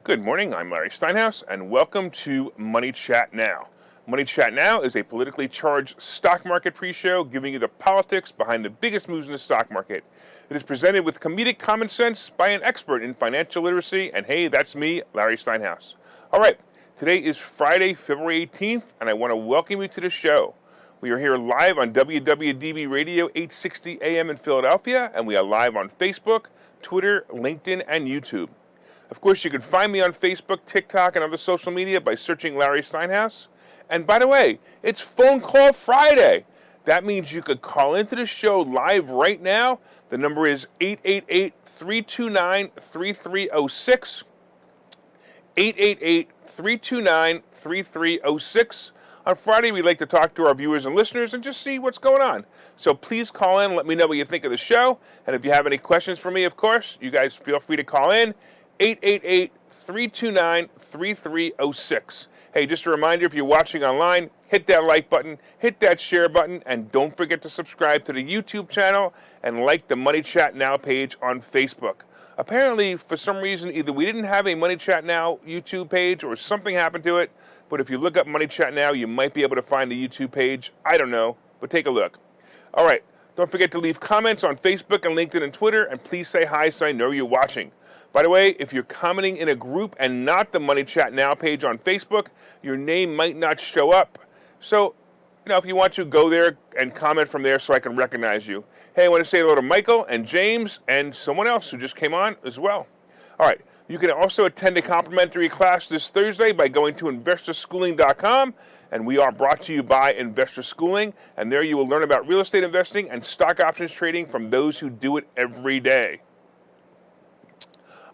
Good morning, I'm Larry Steinhouse, and welcome to Money Chat Now. Money Chat Now is a politically charged stock market pre-show giving you the politics behind the biggest moves in the stock market. It is presented with comedic common sense by an expert in financial literacy, and hey, that's me, Larry Steinhouse. All right, today is Friday, February 18th, and I want to welcome you to the show. We are here live on WWDB Radio 860 AM in Philadelphia, and we are live on Facebook, Twitter, LinkedIn, and YouTube. Of course, you can find me on Facebook, TikTok, and other social media by searching Larry Steinhouse. And by the way, it's Phone Call Friday. That means you could call into the show live right now. The number is 888-329-3306. 888-329-3306. On Friday, we like to talk to our viewers and listeners and just see what's going on. So please call in, let me know what you think of the show. And if you have any questions for me, of course, you guys feel free to call in. 888-329-3306. Hey, just a reminder, if you're watching online, hit that like button, hit that share button, and don't forget to subscribe to the YouTube channel and like the Money Chat Now page on Facebook. Apparently, for some reason, either we didn't have a Money Chat Now YouTube page or something happened to it, but if you look up Money Chat Now, you might be able to find the YouTube page. I don't know, but take a look. All right, don't forget to leave comments on Facebook and LinkedIn and Twitter, and please say hi so I know you're watching. By the way, if you're commenting in a group and not the Money Chat Now page on Facebook, your name might not show up. So, if you want to, go there and comment from there so I can recognize you. Hey, I want to say hello to Michael and James and someone else who just came on as well. All right, you can also attend a complimentary class this Thursday by going to investorschooling.com, and we are brought to you by Investor Schooling, and there you will learn about real estate investing and stock options trading from those who do it every day.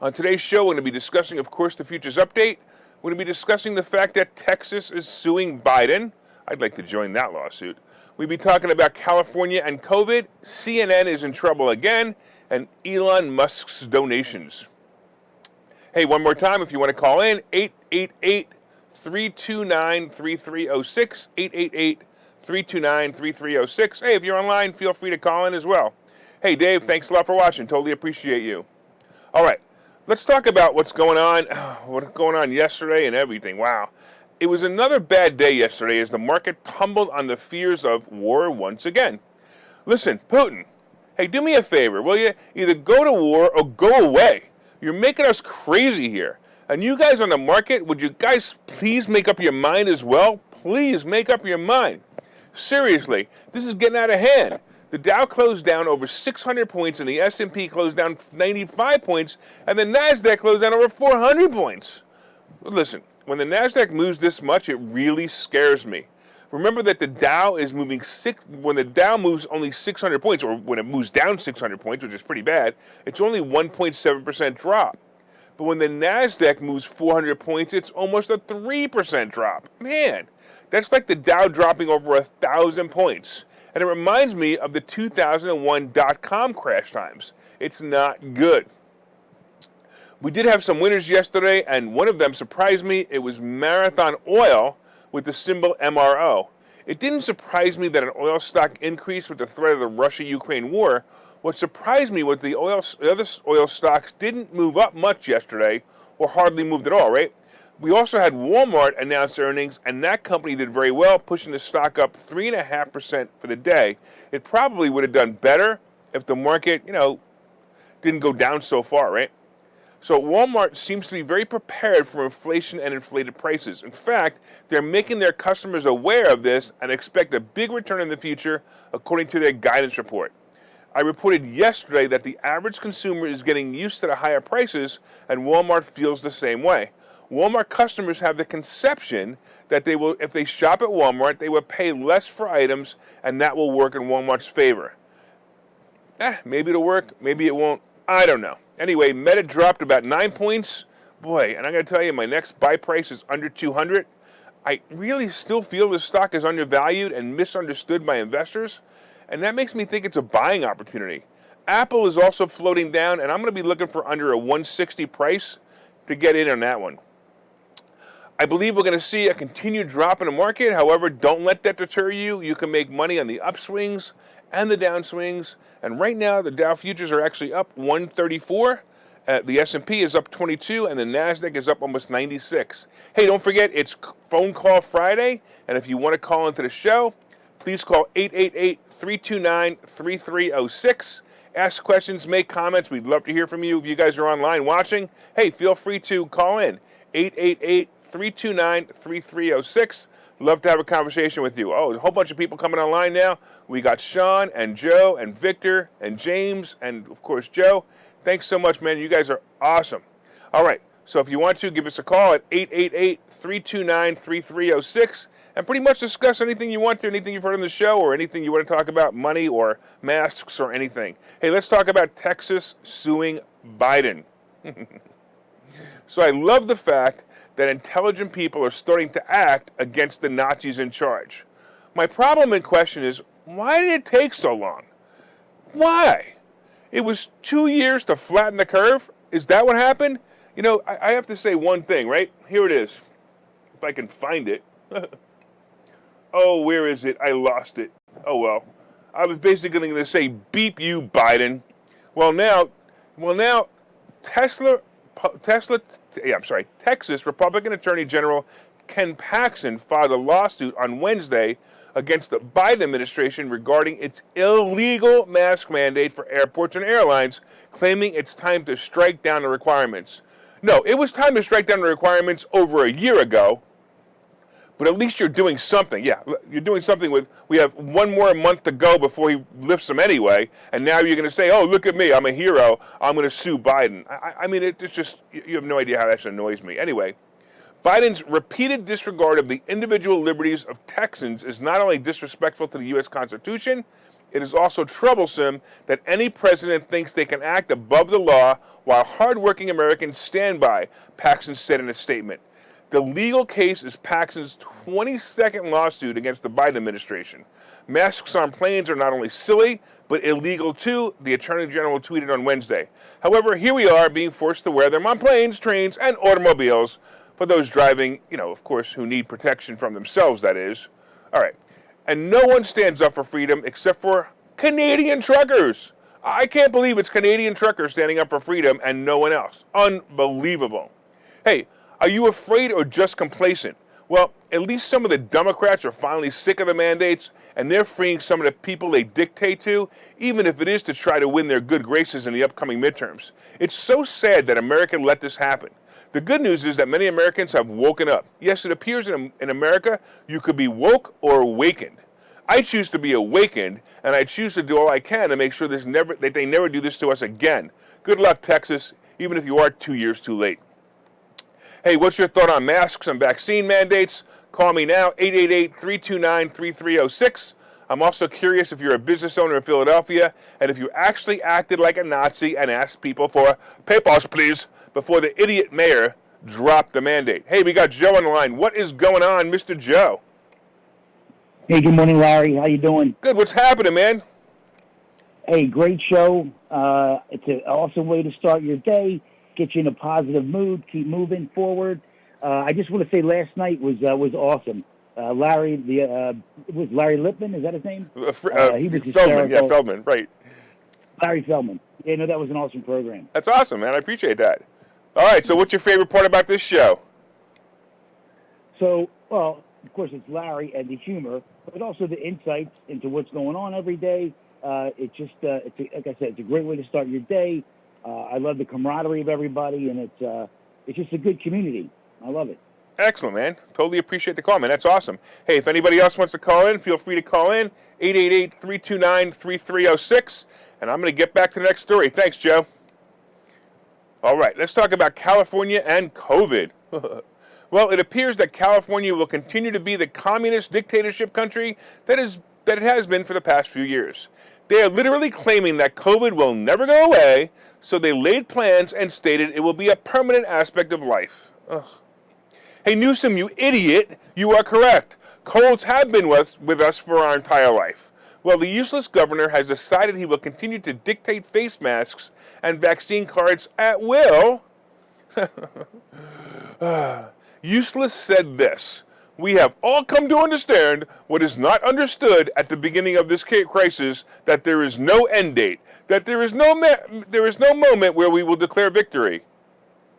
On today's show, we're going to be discussing, of course, the futures update. We're going to be discussing the fact that Texas is suing Biden. I'd like to join that lawsuit. We'll be talking about California and COVID. CNN is in trouble again, and Elon Musk's donations. Hey, one more time, if you want to call in, 888-329-3306, 888-329-3306. Hey, if you're online, feel free to call in as well. Hey, Dave, thanks a lot for watching. Totally appreciate you. All right. Let's talk about what's going on yesterday and everything. Wow. It was another bad day yesterday as the market tumbled on the fears of war once again. Listen, Putin, hey, do me a favor, will you? Either go to war or go away. You're making us crazy here. And you guys on the market, would you guys please make up your mind as well? Please make up your mind. Seriously, this is getting out of hand. The Dow closed down over 600 points, and the S&P closed down 95 points, and the NASDAQ closed down over 400 points. Listen, when the NASDAQ moves this much, it really scares me. Remember that the Dow is moving when the Dow moves only 600 points, or when it moves down 600 points, which is pretty bad, it's only 1.7% drop. But when the NASDAQ moves 400 points, it's almost a 3% drop. Man, that's like the Dow dropping over 1,000 points. And it reminds me of the 2001 dot-com crash times. It's not good. We did have some winners yesterday, and one of them surprised me. It was Marathon Oil with the symbol MRO. It didn't surprise me that an oil stock increased with the threat of the Russia-Ukraine war. What surprised me was the other oil stocks didn't move up much yesterday, or hardly moved at all, right? We also had Walmart announce earnings, and that company did very well, pushing the stock up 3.5% for the day. It probably would have done better if the market, didn't go down so far, right? So Walmart seems to be very prepared for inflation and inflated prices. In fact, they're making their customers aware of this and expect a big return in the future, according to their guidance report. I reported yesterday that the average consumer is getting used to the higher prices, and Walmart feels the same way. Walmart customers have the conception that they will, if they shop at Walmart, they will pay less for items, and that will work in Walmart's favor. Maybe it'll work, maybe it won't. I don't know. Anyway, Meta dropped about 9 points. Boy, and I'm going to tell you, my next buy price is under 200. I really still feel this stock is undervalued and misunderstood by investors, and that makes me think it's a buying opportunity. Apple is also floating down, and I'm going to be looking for under a 160 price to get in on that one. I believe we're going to see a continued drop in the market. However, don't let that deter you. You can make money on the upswings and the downswings. And right now, the Dow futures are actually up 134, The S&P is up 22, and the NASDAQ is up almost 96. Hey, don't forget, it's Phone Call Friday, and if you want to call into the show, please call 888-329-3306. Ask questions, make comments. We'd love to hear from you. If you guys are online watching, hey, feel free to call in. 888-329-3306. Love to have a conversation with you. Oh, there's a whole bunch of people coming online now. We got Sean and Joe and Victor and James and, of course, Joe. Thanks so much, man. You guys are awesome. All right. So if you want to, give us a call at 888-329-3306 and pretty much discuss anything you want to, anything you've heard on the show or anything you want to talk about, money or masks or anything. Hey, let's talk about Texas suing Biden. So I love the fact that intelligent people are starting to act against the Nazis in charge. My problem in question is, why did it take so long? Why? It was 2 years to flatten the curve? Is that what happened? You know, I have to say one thing, right? Here it is. If I can find it. Oh, where is it? I lost it. Oh, well. I was basically going to say, beep you, Biden. Well, now, Texas Republican Attorney General Ken Paxton filed a lawsuit on Wednesday against the Biden administration regarding its illegal mask mandate for airports and airlines, claiming it's time to strike down the requirements. No, it was time to strike down the requirements over a year ago, but at least you're doing something. Yeah, you're doing something we have one more month to go before he lifts them anyway, and now you're going to say, oh, look at me, I'm a hero, I'm going to sue Biden. I mean, it's just, you have no idea how that annoys me. Anyway, Biden's repeated disregard of the individual liberties of Texans is not only disrespectful to the U.S. Constitution, it is also troublesome that any president thinks they can act above the law while hardworking Americans stand by, Paxton said in a statement. The legal case is Paxton's 22nd lawsuit against the Biden administration. Masks on planes are not only silly, but illegal too, the Attorney General tweeted on Wednesday. However, here we are being forced to wear them on planes, trains, and automobiles for those driving, of course, who need protection from themselves, that is. All right. And no one stands up for freedom except for Canadian truckers. I can't believe it's Canadian truckers standing up for freedom and no one else. Unbelievable. Hey, are you afraid or just complacent? Well, at least some of the Democrats are finally sick of the mandates, and they're freeing some of the people they dictate to, even if it is to try to win their good graces in the upcoming midterms. It's so sad that America let this happen. The good news is that many Americans have woken up. Yes, it appears in America you could be woke or awakened. I choose to be awakened, and I choose to do all I can to make sure that they never do this to us again. Good luck, Texas, even if you are 2 years too late. Hey, what's your thought on masks and vaccine mandates? Call me now, 888-329-3306. I'm also curious if you're a business owner in Philadelphia and if you actually acted like a Nazi and asked people for papers, please, before the idiot mayor dropped the mandate. Hey, we got Joe on the line. What is going on, Mr. Joe? Hey, good morning, Larry. How you doing? Good. What's happening, man? Hey, great show. It's an awesome way to start your day, get you in a positive mood, keep moving forward. I just want to say last night was awesome. Larry, was Larry Lippman? Is that his name? He was Feldman. Yeah, Feldman. Right. Larry Feldman. Yeah, no, that was an awesome program. That's awesome, man. I appreciate that. All right. So, what's your favorite part about this show? So, well, of course, it's Larry and the humor, but also the insights into what's going on every day. It's just, like I said, it's a great way to start your day. I love the camaraderie of everybody, and it's just a good community. I love it. Excellent, man. Totally appreciate the call, man. That's awesome. Hey, if anybody else wants to call in, feel free to call in, 888-329-3306, and I'm going to get back to the next story. Thanks, Joe. All right, let's talk about California and COVID. Well, it appears that California will continue to be the communist dictatorship country that it has been for the past few years. They are literally claiming that COVID will never go away, so they laid plans and stated it will be a permanent aspect of life. Ugh. Hey, Newsom, you idiot, you are correct. Colds have been with us for our entire life. Well, the useless governor has decided he will continue to dictate face masks and vaccine cards at will. Useless said this: "We have all come to understand what is not understood at the beginning of this crisis, that there is no end date. that there is no moment where we will declare victory.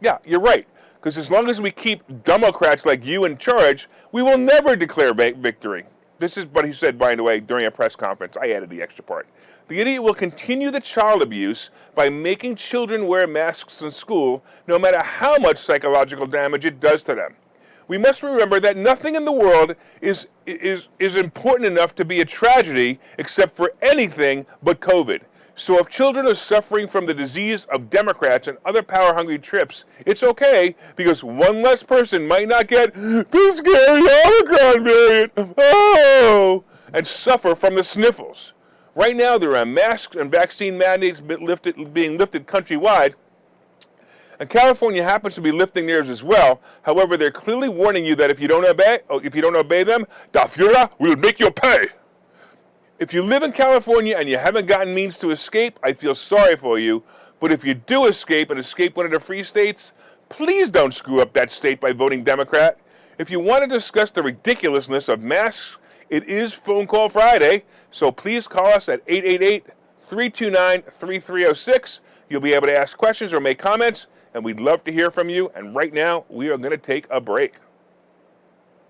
Yeah, you're right. Because as long as we keep Democrats like you in charge, we will never declare victory. This is what he said, by the way, during a press conference. I added the extra part. The idiot will continue the child abuse by making children wear masks in school, no matter how much psychological damage it does to them. We must remember that nothing in the world is important enough to be a tragedy except for anything but COVID. So if children are suffering from the disease of Democrats and other power-hungry trips, it's okay, because one less person might not get the scary Omicron variant, and suffer from the sniffles. Right now, there are masks and vaccine mandates being lifted countrywide, and California happens to be lifting theirs as well. However, they're clearly warning you that if you don't obey them, the Führer will make you pay. If you live in California and you haven't gotten means to escape, I feel sorry for you. But if you do escape and escape one of the free states, please don't screw up that state by voting Democrat. If you want to discuss the ridiculousness of masks, it is Phone Call Friday, so please call us at 888-329-3306. You'll be able to ask questions or make comments, and we'd love to hear from you. And right now, we are going to take a break.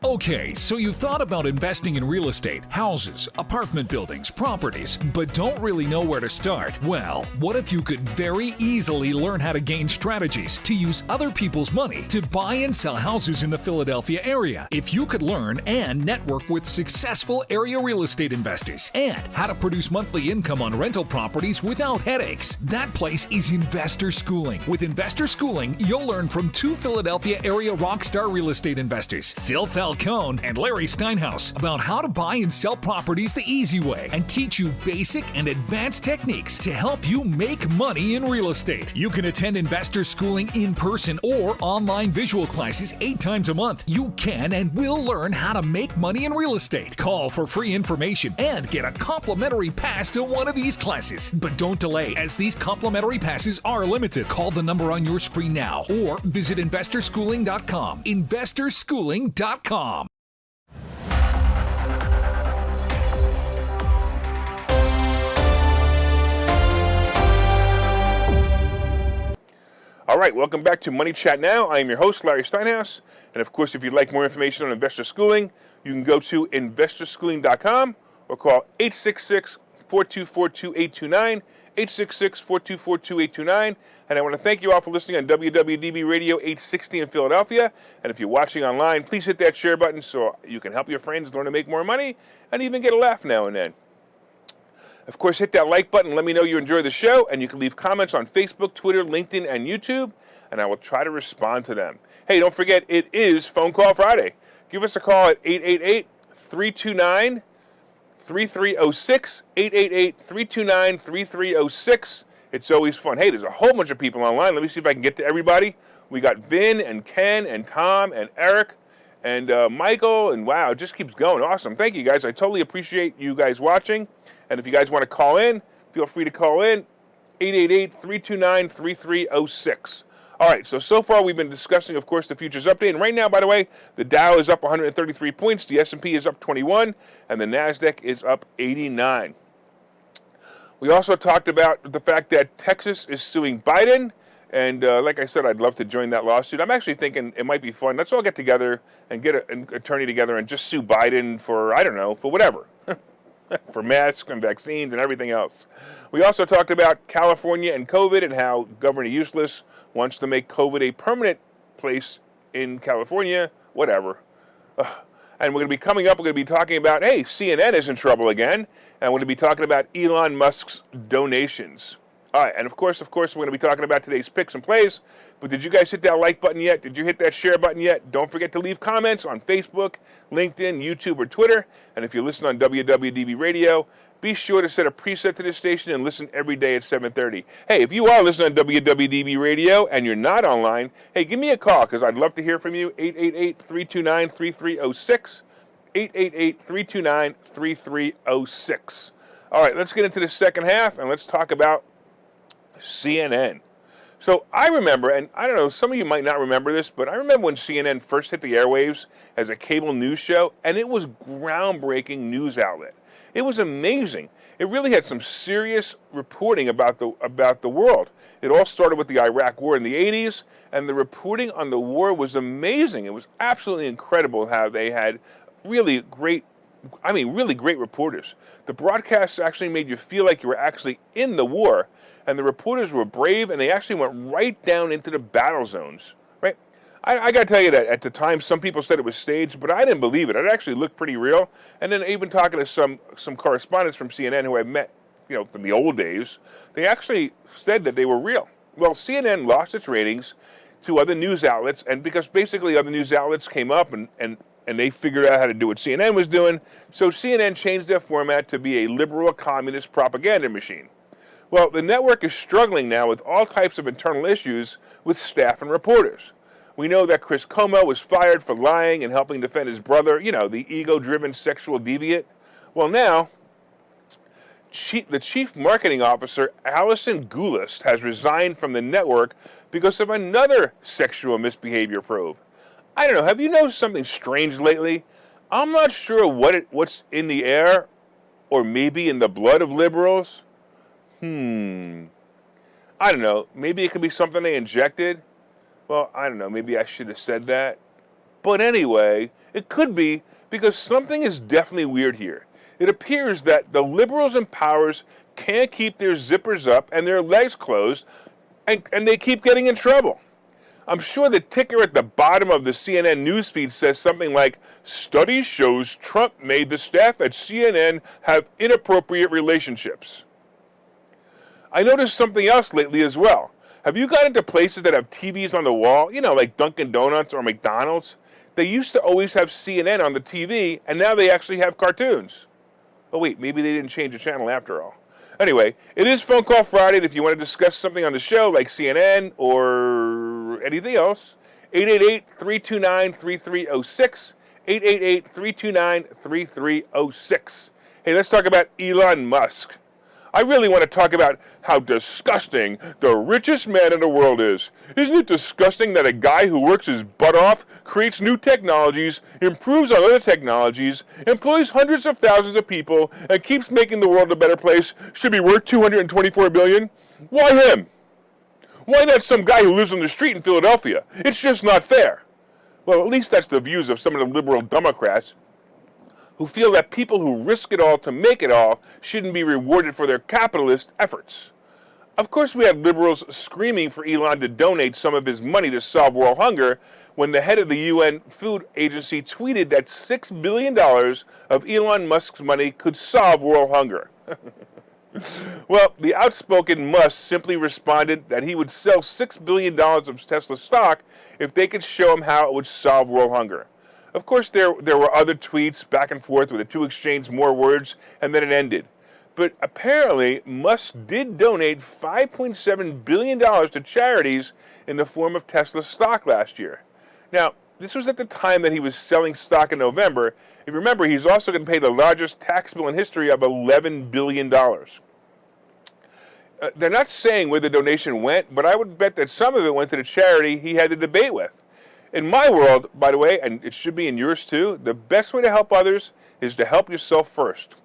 Okay, so you've thought about investing in real estate, houses, apartment buildings, properties, but don't really know where to start? Well, what if you could very easily learn how to gain strategies to use other people's money to buy and sell houses in the Philadelphia area? If you could learn and network with successful area real estate investors and how to produce monthly income on rental properties without headaches, that place is Investor Schooling. With Investor Schooling, you'll learn from two Philadelphia area rockstar real estate investors, Phil Falcone and Larry Steinhouse, about how to buy and sell properties the easy way and teach you basic and advanced techniques to help you make money in real estate. You can attend Investor Schooling in person or online visual classes 8 times a month. You can and will learn how to make money in real estate. Call for free information and get a complimentary pass to one of these classes. But don't delay, as these complimentary passes are limited. Call the number on your screen now or visit investorschooling.com. investorschooling.com. All right, welcome back to Money Chat Now. I am your host, Larry Steinhouse. And of course, if you'd like more information on Investor Schooling, you can go to investorschooling.com or call 866-424-2829, 866-424-2829. And I want to thank you all for listening on WWDB Radio 860 in Philadelphia. And if you're watching online, please hit that share button so you can help your friends learn to make more money and even get a laugh now and then. Of course, hit that like button. Let me know you enjoy the show. And you can leave comments on Facebook, Twitter, LinkedIn, and YouTube. And I will try to respond to them. Hey, don't forget, it is Phone Call Friday. Give us a call at 888-329-3306, 888-329-3306. It's always fun. Hey, there's a whole bunch of people online. Let me see if I can get to everybody. We got Vin and Ken and Tom and Eric and Michael. And wow, it just keeps going. Awesome. Thank you, guys. I totally appreciate you guys watching. And if you guys want to call in, feel free to call in, 888-329-3306. All right, so far we've been discussing, of course, the futures update. And right now, by the way, the Dow is up 133 points, the S&P is up 21, and the NASDAQ is up 89. We also talked about the fact that Texas is suing Biden. And like I said, I'd love to join that lawsuit. I'm actually thinking it might be fun. Let's all get together and get an attorney together and just sue Biden for, I don't know, for whatever. For masks and vaccines and everything else. We also talked about California and COVID and how Governor Useless wants to make COVID a permanent place in California, whatever. And we're going to be coming up, we're going to be talking about, hey, CNN is in trouble again. And we're going to be talking about Elon Musk's donations. All right, and of course, we're going to be talking about today's picks and plays. But did you guys hit that like button yet? Did you hit that share button yet? Don't forget to leave comments on Facebook, LinkedIn, YouTube, or Twitter. And if you listen on WWDB Radio, be sure to set a preset to this station and listen every day at 7:30. Hey, if you are listening on WWDB Radio and you're not online, hey, give me a call because I'd love to hear from you. 888-329-3306, 888-329-3306. All right, let's get into the second half and let's talk about CNN. So I remember, and I don't know, some of you might not remember this, but I remember when CNN first hit the airwaves as a cable news show, and it was groundbreaking news outlet. It was amazing. It really had some serious reporting about the world. It all started with the Iraq War in the 80s, and the reporting on the war was amazing. It was absolutely incredible how they had really great reporters. The broadcasts actually made you feel like you were actually in the war, and the reporters were brave, and they actually went right down into the battle zones, right? I got to tell you that at the time, some people said it was staged, but I didn't believe it. It actually looked pretty real. And then even talking to some correspondents from CNN who I met, from the old days, they actually said that they were real. Well, CNN lost its ratings to other news outlets, and because basically other news outlets came up and they figured out how to do what CNN was doing, so CNN changed their format to be a liberal communist propaganda machine. Well, the network is struggling now with all types of internal issues with staff and reporters. We know that Chris Como was fired for lying and helping defend his brother, the ego-driven sexual deviant. Well, now, the chief marketing officer, Allison Goulist, has resigned from the network because of another sexual misbehavior probe. I don't know, have you noticed something strange lately? I'm not sure what's in the air, or maybe in the blood of liberals. I don't know, maybe it could be something they injected. Well, I don't know, maybe I should have said that. But anyway, it could be because something is definitely weird here. It appears that the liberals and powers can't keep their zippers up and their legs closed, and they keep getting in trouble. I'm sure the ticker at the bottom of the CNN newsfeed says something like, "Study shows Trump made the staff at CNN have inappropriate relationships." I noticed something else lately as well. Have you got into places that have TVs on the wall, like Dunkin' Donuts or McDonald's? They used to always have CNN on the TV, and now they actually have cartoons. Oh wait, maybe they didn't change the channel after all. Anyway, it is Phone Call Friday, and if you want to discuss something on the show, like CNN or anything else, 888-329-3306, 888-329-3306. Hey, let's talk about Elon Musk. I really want to talk about how disgusting the richest man in the world is. Isn't it disgusting that a guy who works his butt off, creates new technologies, improves on other technologies, employs hundreds of thousands of people, and keeps making the world a better place should be worth $224 billion? Why him? Why not some guy who lives on the street in Philadelphia? It's just not fair. Well, at least that's the views of some of the liberal Democrats who feel that people who risk it all to make it all shouldn't be rewarded for their capitalist efforts. Of course, we had liberals screaming for Elon to donate some of his money to solve world hunger when the head of the UN Food Agency tweeted that $6 billion of Elon Musk's money could solve world hunger. Well, the outspoken Musk simply responded that he would sell $6 billion of Tesla stock if they could show him how it would solve world hunger. Of course, there were other tweets back and forth where the two exchanged more words, and then it ended. But apparently, Musk did donate $5.7 billion to charities in the form of Tesla stock last year. Now, this was at the time that he was selling stock in November. If you remember, he's also going to pay the largest tax bill in history of $11 billion. They're not saying where the donation went, but I would bet that some of it went to the charity he had to debate with. In my world, by the way, and it should be in yours too, the best way to help others is to help yourself first.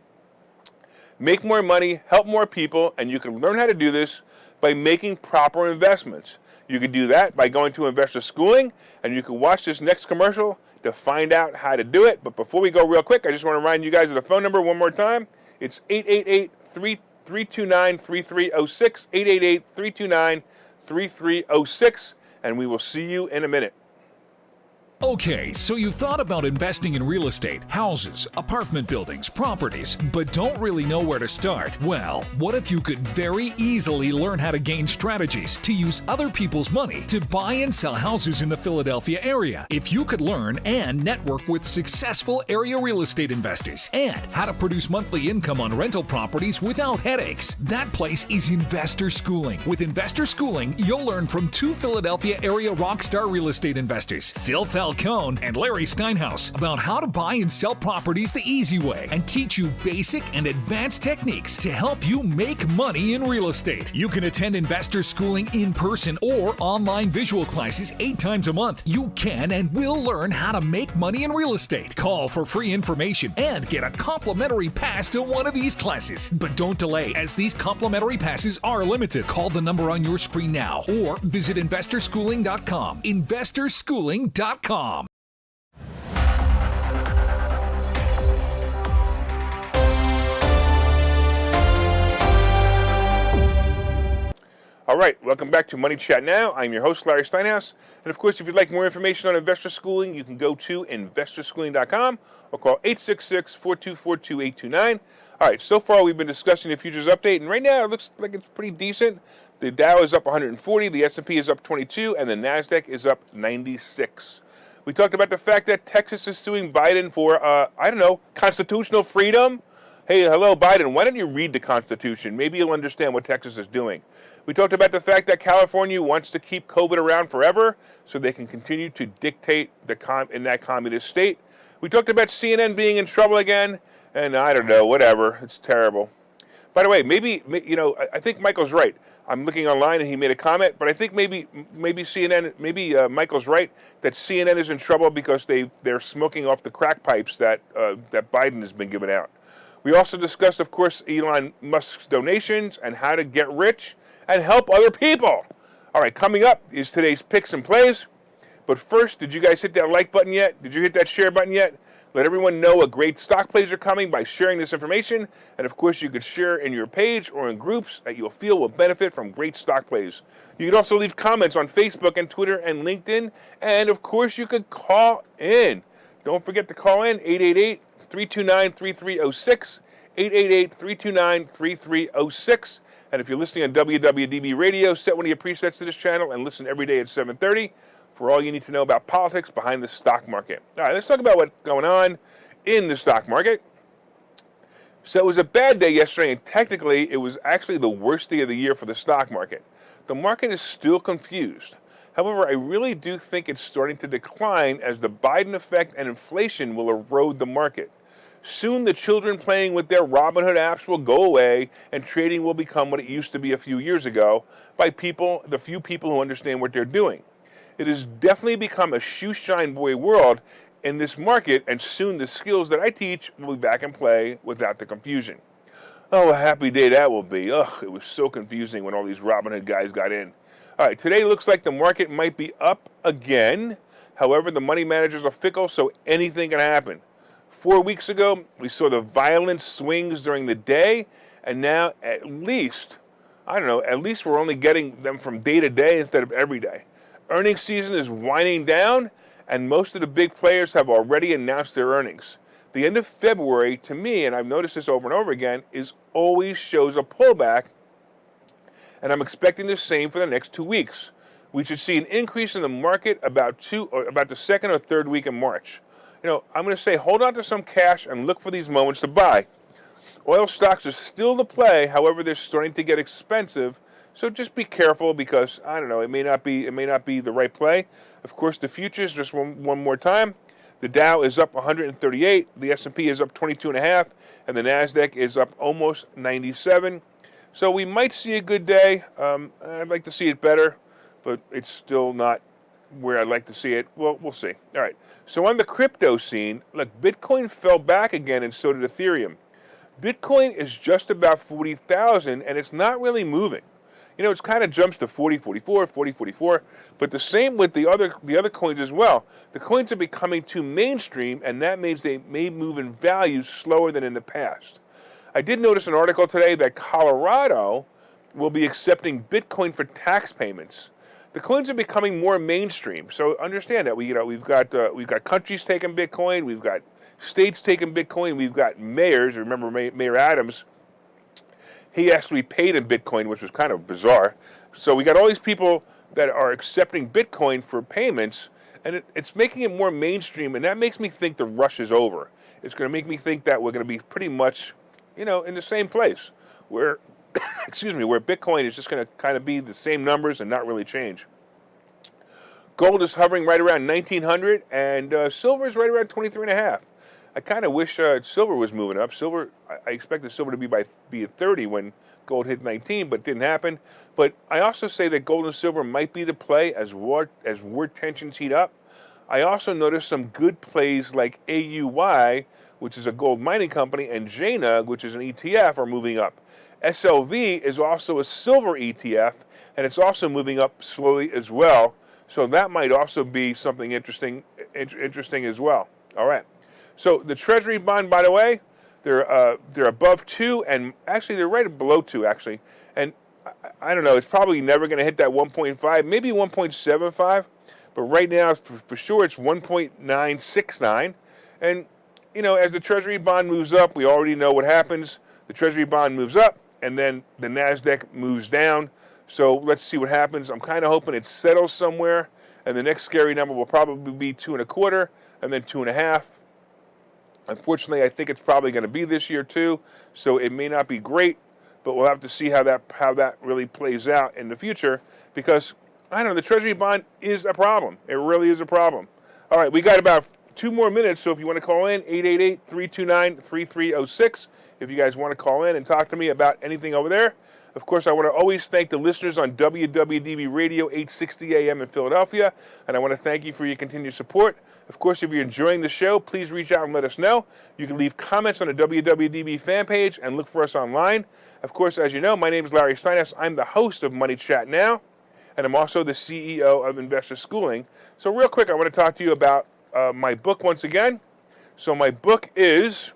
Make more money, help more people, and you can learn how to do this by making proper investments. You can do that by going to Investor Schooling, and you can watch this next commercial to find out how to do it. But before we go real quick, I just want to remind you guys of the phone number one more time. It's 888-329-3306, 888-329-3306, and we will see you in a minute. Okay, so you've thought about investing in real estate, houses, apartment buildings, properties, but don't really know where to start? Well, what if you could very easily learn how to gain strategies to use other people's money to buy and sell houses in the Philadelphia area? If you could learn and network with successful area real estate investors and how to produce monthly income on rental properties without headaches, that place is Investor Schooling. With Investor Schooling, you'll learn from two Philadelphia area rockstar real estate investors, Phil Felton Kyle Cohn and Larry Steinhouse about how to buy and sell properties the easy way and teach you basic and advanced techniques to help you make money in real estate. You can attend investor schooling in person or online visual classes 8 times a month. You can and will learn how to make money in real estate. Call for free information and get a complimentary pass to one of these classes. But don't delay, as these complimentary passes are limited. Call the number on your screen now or visit investorschooling.com. investorschooling.com. All right, welcome back to Money Chat Now. I'm your host, Larry Steinhouse. And of course, if you'd like more information on investor schooling, you can go to investorschooling.com or call 866-424-2829. All right, so far we've been discussing the futures update, and right now it looks like it's pretty decent. The Dow is up 140, the S&P is up 22, and the NASDAQ is up 96. We talked about the fact that Texas is suing Biden for, constitutional freedom. Hey, hello, Biden, why don't you read the Constitution? Maybe you'll understand what Texas is doing. We talked about the fact that California wants to keep COVID around forever so they can continue to dictate in that communist state. We talked about CNN being in trouble again, and I don't know, whatever. It's terrible. By the way, I think Michael's right. I'm looking online and he made a comment, but I think maybe Michael's right that CNN is in trouble because they're smoking off the crack pipes that Biden has been giving out. We also discussed, of course, Elon Musk's donations and how to get rich and help other people. All right, coming up is today's picks and plays. But first, did you guys hit that like button yet? Did you hit that share button yet? Let everyone know what great stock plays are coming by sharing this information. And of course, you could share in your page or in groups that you'll feel will benefit from great stock plays. You can also leave comments on Facebook and Twitter and LinkedIn. And of course, you could call in. Don't forget to call in 888-329-3306, 888-329-3306. And if you're listening on WWDB Radio, set one of your presets to this channel and listen every day at 7:30 for all you need to know about politics behind the stock market. All right, let's talk about what's going on in the stock market. So it was a bad day yesterday, and technically it was actually the worst day of the year for the stock market. The market is still confused. However, I really do think it's starting to decline as the Biden effect and inflation will erode the market. Soon the children playing with their Robinhood apps will go away and trading will become what it used to be a few years ago by the few people who understand what they're doing. It has definitely become a shoe-shine boy world in this market, and soon the skills that I teach will be back in play without the confusion. Oh, a happy day that will be. Ugh, it was so confusing when all these Robinhood guys got in. All right, today looks like the market might be up again. However, the money managers are fickle, so anything can happen. 4 weeks ago, we saw the violent swings during the day, and now at least we're only getting them from day to day instead of every day. Earnings season is winding down, and most of the big players have already announced their earnings. The end of February, to me, and I've noticed this over and over again, always shows a pullback, and I'm expecting the same for the next 2 weeks. We should see an increase in the market about the second or third week in March. I'm going to say hold on to some cash and look for these moments to buy. Oil stocks are still the play, however, they're starting to get expensive. So just be careful because, it may not be the right play. Of course, the futures, just one more time. The Dow is up 138, the S&P is up 22.5, and the NASDAQ is up almost 97. So we might see a good day. I'd like to see it better, but it's still not where I'd like to see it. Well, we'll see. All right. So on the crypto scene, look, Bitcoin fell back again, and so did Ethereum. Bitcoin is just about 40,000, and it's not really moving. It's kind of jumps to 40, 44, 40, 44, but the same with the other coins as well. The coins are becoming too mainstream, and that means they may move in value slower than in the past. I did notice an article today that Colorado will be accepting Bitcoin for tax payments. The coins are becoming more mainstream, so understand that we've got countries taking Bitcoin, we've got states taking Bitcoin, we've got mayors. Remember Mayor Adams? He actually paid in Bitcoin, which was kind of bizarre. So we got all these people that are accepting Bitcoin for payments, and it's making it more mainstream, and that makes me think the rush is over. It's going to make me think that we're going to be pretty much, in the same place where, where Bitcoin is just going to kind of be the same numbers and not really change. Gold is hovering right around 1900, and silver is right around 23.5. I kind of wish silver was moving up. Silver, I expected silver to be at 30 when gold hit 19, but didn't happen. But I also say that gold and silver might be the play as war tensions heat up. I also noticed some good plays like AUY, which is a gold mining company, and JNUG, which is an ETF, are moving up. SLV is also a silver ETF, and it's also moving up slowly as well. So that might also be something interesting as well. All right. So the Treasury bond, by the way, they're above 2, and actually they're right below 2, actually. And I don't know, it's probably never going to hit that 1.5, maybe 1.75. But right now, for sure, it's 1.969. And, you know, as the Treasury bond moves up, we already know what happens. The Treasury bond moves up, and then the NASDAQ moves down. So let's see what happens. I'm kind of hoping it settles somewhere, and the next scary number will probably be 2.25, and then 2.5. Unfortunately, I think it's probably going to be this year too, so it may not be great, but we'll have to see how that really plays out in the future, because I don't know, the Treasury bond is a problem. It really is a problem. All right, we got about 2 more minutes, so if you want to call in, 888-329-3306. If you guys want to call in and talk to me about anything over there. Of course, I want to always thank the listeners on WWDB Radio 860 AM in Philadelphia, and I want to thank you for your continued support. Of course, if you're enjoying the show, please reach out and let us know. You can leave comments on the WWDB fan page and look for us online. Of course, as you know, my name is Larry Steinhouse. I'm the host of Money Chat Now, and I'm also the CEO of Investor Schooling. So real quick, I want to talk to you about my book once again. So my book is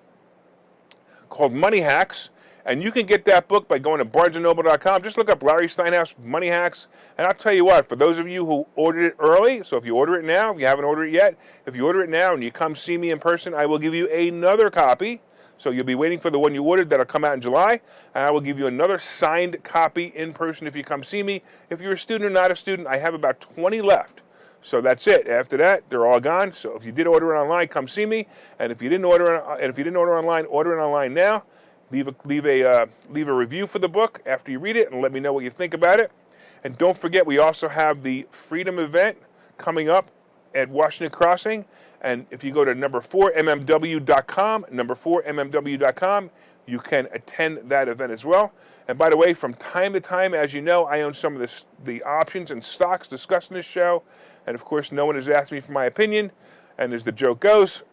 called Money Hacks, and you can get that book by going to barnesandnoble.com. Just look up Larry Steinhouse Money Hacks, and I'll tell you what, for those of you who ordered it early, so if you order it now, if you haven't ordered it yet, if you order it now and you come see me in person, I will give you another copy. So you'll be waiting for the one you ordered that'll come out in July, and I will give you another signed copy in person if you come see me. If you're a student or not a student, I have about 20 left. So that's it. After that, they're all gone. So if you did order it online, come see me. And if you didn't order online, order it online now. Leave a review for the book after you read it, and let me know what you think about it. And don't forget, we also have the Freedom event coming up at Washington Crossing. And if you go to number4mmw.com, you can attend that event as well. And by the way, from time to time, as you know, I own some of the options and stocks discussed in this show. And of course, no one has asked me for my opinion. And as the joke goes,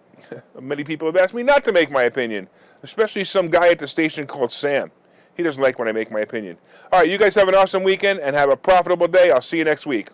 many people have asked me not to make my opinion, especially some guy at the station called Sam. He doesn't like when I make my opinion. All right, you guys have an awesome weekend and have a profitable day. I'll see you next week.